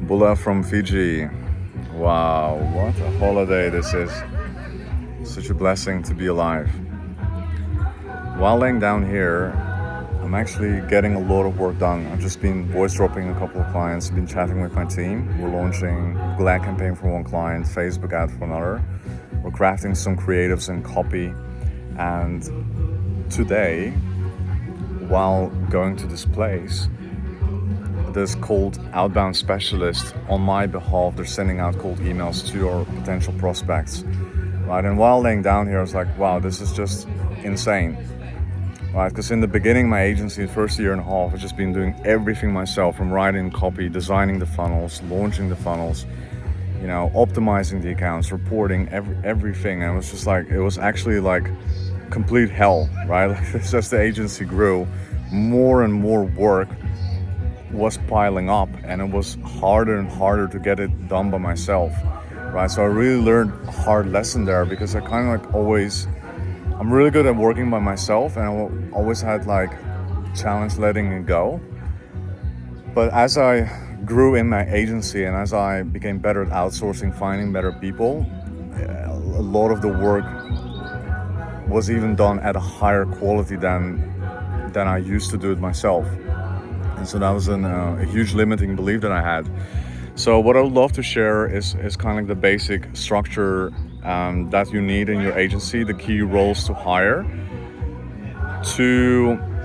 Bula from Fiji. Wow, what a holiday this is. Such a blessing to be alive. While laying down here, I'm actually getting a lot of work done. I've just been voice dropping a couple of clients, been chatting with my team. We're launching a Google ad campaign for one client, Facebook ad for another. We're crafting some creatives and copy. And today, while going to this place, this cold outbound specialist on my behalf, they're sending out cold emails to our potential prospects, right? And while laying down here, I was like, wow, this is just insane, right? Because in the beginning, my agency, the first year and a half, I've just been doing everything myself, from writing copy, designing the funnels, launching the funnels, optimizing the accounts, reporting, everything. And it was just like, it was actually like complete hell, right? Like, as the agency grew, more and more work was piling up, and it was harder and harder to get it done by myself, right? So I really learned a hard lesson there, because I kind of like I'm really good at working by myself, and I always had like challenge letting it go. But as I grew in my agency and as I became better at outsourcing, finding better people, a lot of the work was even done at a higher quality than I used to do it myself. And so that was a huge limiting belief that I had. So what I would love to share is kind of like the basic structure that you need in your agency, the key roles to hire.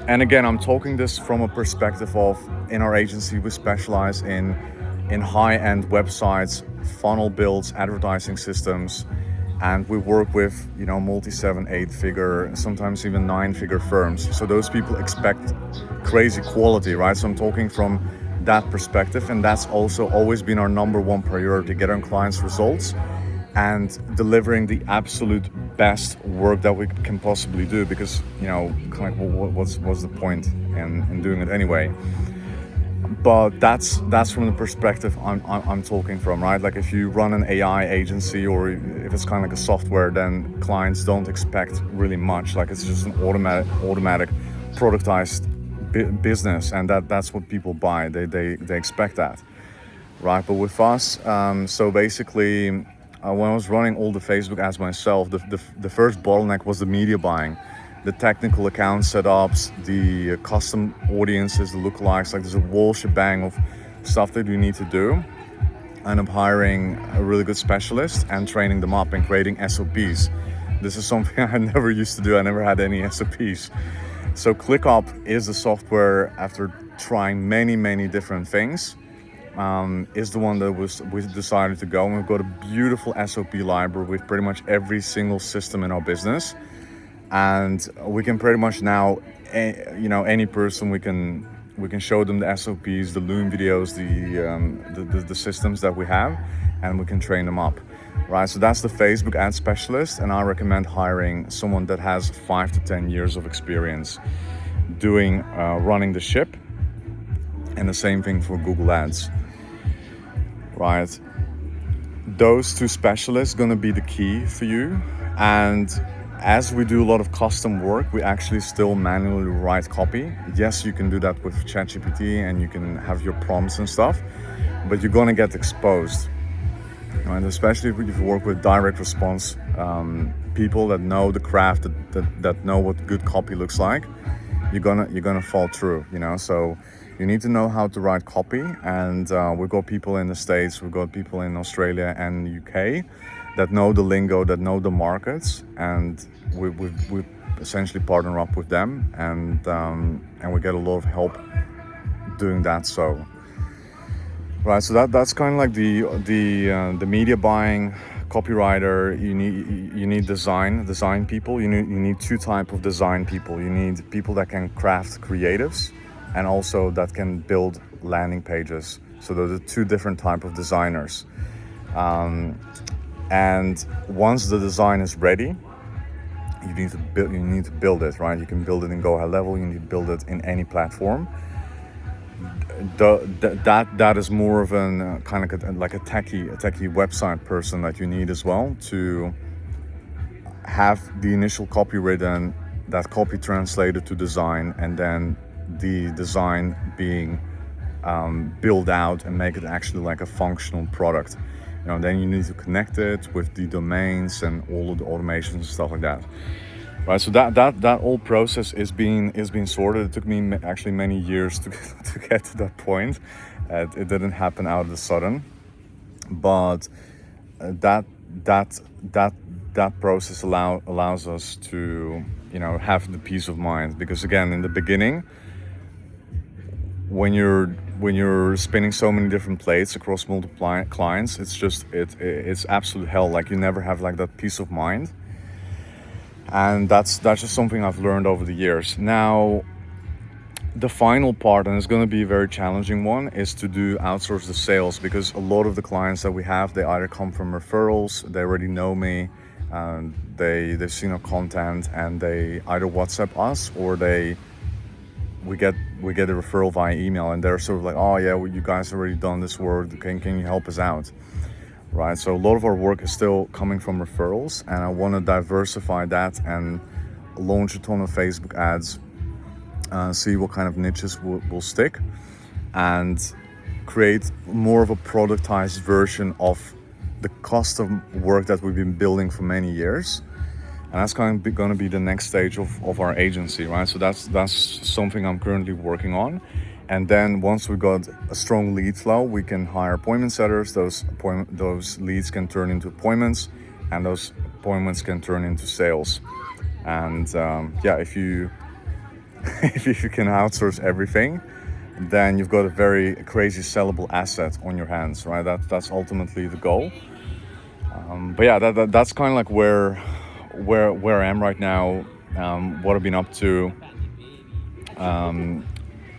And again, I'm talking this from a perspective of, in our agency, we specialize in high-end websites, funnel builds, advertising systems, and we work with multi-7, 8-figure, sometimes even 9-figure firms. So those people expect crazy quality, right? So I'm talking from that perspective, and that's also always been our number one priority: getting clients results and delivering the absolute best work that we can possibly do. Because kind of what's the point in doing it anyway? But that's from the perspective I'm talking from, right? Like if you run an AI agency, or if it's kind of like a software, then clients don't expect really much. Like it's just an automatic productized business, and that's what people buy. They expect that, right? But with us, so basically, when I was running all the Facebook ads myself, the first bottleneck was the media buying. The technical account setups, the custom audiences, the lookalikes, like there's a whole shebang of stuff that you need to do. And I'm hiring a really good specialist and training them up and creating SOPs. This is something I never used to do. I never had any SOPs. So ClickUp is the software, after trying many different things, is the one that we decided to go. And we've got a beautiful SOP library with pretty much every single system in our business. And we can pretty much now, any person, we can show them the SOPs, the Loom videos, the systems that we have, and we can train them up, right? So that's the Facebook ad specialist, and I recommend hiring someone that has 5 to 10 years of experience doing running the ship, and the same thing for Google Ads, right? Those two specialists gonna be the key for you. And as we do a lot of custom work, we actually still manually write copy. Yes, you can do that with ChatGPT, and you can have your prompts and stuff, but you're gonna get exposed, right? Especially if you work with direct response people that know the craft, that know what good copy looks like. You're gonna fall through, So you need to know how to write copy, and we've got people in the States, we've got people in Australia and the UK that know the lingo, that know the markets, and we essentially partner up with them, and we get a lot of help doing that. So, right, so that's kind of like the media buying, copywriter. You need design people. You need two types of design people. You need people that can craft creatives, and also that can build landing pages. So those are two different types of designers. And once the design is ready, you need to build it, right? You can build it in Go High Level. You need to build it in any platform. That is more of an kind of like a techie website person that you need as well, to have the initial copy written, that copy translated to design, and then the design being build out and make it actually like a functional product. Then you need to connect it with the domains and all of the automations and stuff like that. Right, so that whole process is being sorted. It took me actually many years to to get to that point. It didn't happen out of the sudden, but that process allows us to have the peace of mind. Because again, in the beginning, when you're spinning so many different plates across multiple clients, it's absolute hell. Like, you never have like that peace of mind. And that's just something I've learned over the years. Now, the final part, and it's going to be a very challenging one, is to do outsource the sales, because a lot of the clients that we have, they either come from referrals, they already know me, they've seen our content, and they either WhatsApp us or we get a referral via email, and they're sort of like, oh yeah, well, you guys already done this work, can you help us out? Right, so a lot of our work is still coming from referrals, and I want to diversify that and launch a ton of Facebook ads, see what kind of niches will stick, and create more of a productized version of the custom work that we've been building for many years. And that's going to be the next stage of our agency, right? So that's something I'm currently working on. And then once we got a strong lead flow, we can hire appointment setters. Those leads can turn into appointments, and those appointments can turn into sales. And if you can outsource everything, then you've got a very crazy sellable asset on your hands, right? That's ultimately the goal. That's kind of like where I am right now. What I've been up to.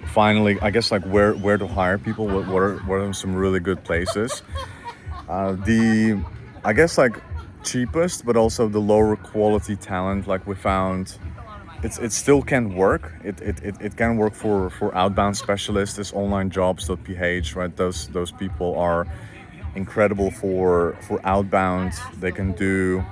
Finally, I guess, like where to hire people. What are some really good places? I guess, like, cheapest, but also the lower quality talent. Like, we found, it still can work. It can work for outbound specialists. This onlinejobs.ph, right? Those people are incredible for outbound. They can do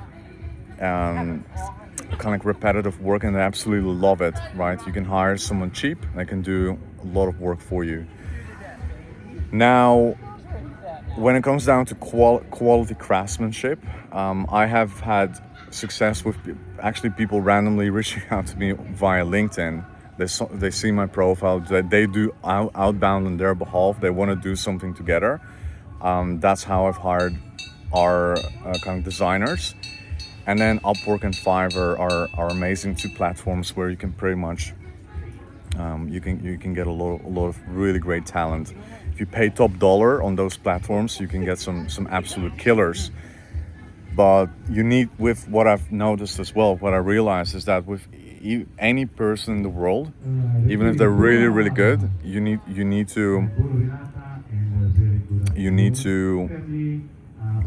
kind of repetitive work, and they absolutely love it, right? You can hire someone cheap, they can do a lot of work for you. Now, when it comes down to quality craftsmanship, I have had success with actually people randomly reaching out to me via LinkedIn. They see my profile, they do outbound on their behalf, they want to do something together. That's how I've hired our kind of designers. And then Upwork and Fiverr are amazing two platforms where you can pretty much you can get a lot of really great talent. If you pay top dollar on those platforms, you can get some absolute killers. But you need, with what I've noticed as well, what I realized is that with any person in the world, even if they're really, really good, you need to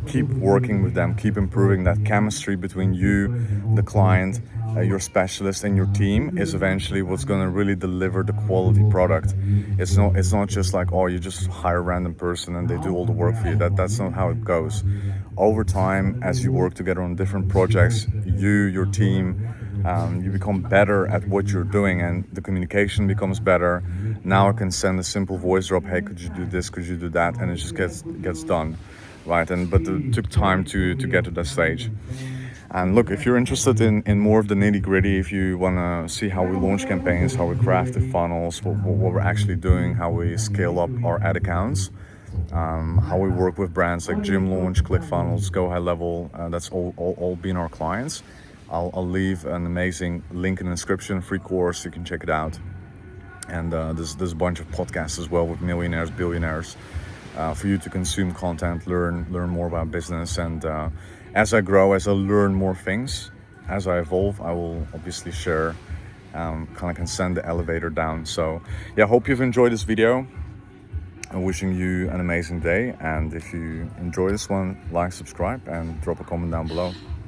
keep working with them, keep improving that chemistry between you, the client, your specialist, and your team is eventually what's going to really deliver the quality product. It's not just like, oh, you just hire a random person and they do all the work for you. That's not how it goes. Over time, as you work together on different projects, your team, you become better at what you're doing, and the communication becomes better. Now I can send a simple voice drop, hey, could you do this, could you do that, and it just gets done, right? But it took time to get to that stage. And look, if you're interested in more of the nitty gritty, if you want to see how we launch campaigns, how we craft the funnels, what we're actually doing, how we scale up our ad accounts, how we work with brands like Gym Launch, ClickFunnels, Go High Level, that's all been our clients. I'll leave an amazing link in the description, free course, you can check it out. And there's a bunch of podcasts as well with millionaires, billionaires, for you to consume content, learn more about business. And as I grow, as I learn more things, as I evolve, I will obviously share, kind of can send the elevator down. So yeah, hope you've enjoyed this video. I'm wishing you an amazing day. And if you enjoy this one, like, subscribe, and drop a comment down below.